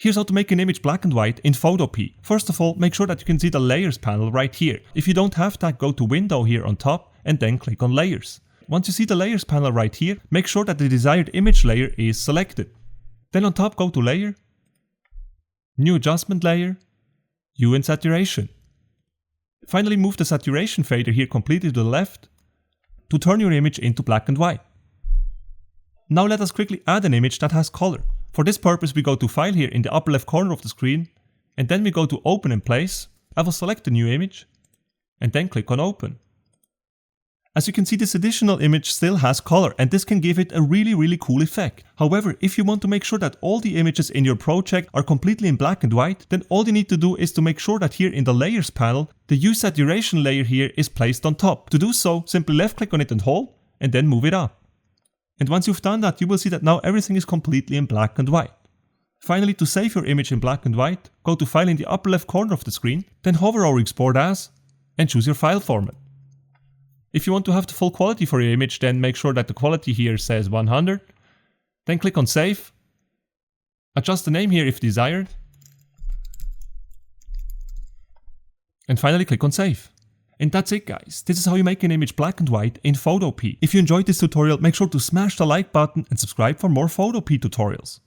Here's how to make an image black and white in Photopea. First of all, make sure that you can see the layers panel right here. If you don't have that, go to window here on top and then click on layers. Once you see the layers panel right here, make sure that the desired image layer is selected. Then on top go to layer, new adjustment layer, hue and saturation. Finally move the saturation fader here completely to the left to turn your image into black and white. Now let us quickly add an image that has color. For this purpose we go to File here in the upper left corner of the screen, and then we go to Open and Place. I will select the new image and then click on Open. As you can see, this additional image still has color, and this can give it a really cool effect. However, if you want to make sure that all the images in your project are completely in black and white, then all you need to do is to make sure that here in the layers panel, the hue saturation layer here is placed on top. To do so, simply left click on it and hold, and then move it up. And once you've done that, you will see that now everything is completely in black and white. Finally, to save your image in black and white, go to File in the upper left corner of the screen, then hover over Export As, and choose your file format. If you want to have the full quality for your image, then make sure that the quality here says 100. Then click on Save. Adjust the name here if desired. And finally click on Save. And that's it guys, this is how you make an image black and white in Photopea. If you enjoyed this tutorial, make sure to smash the like button and subscribe for more Photopea tutorials.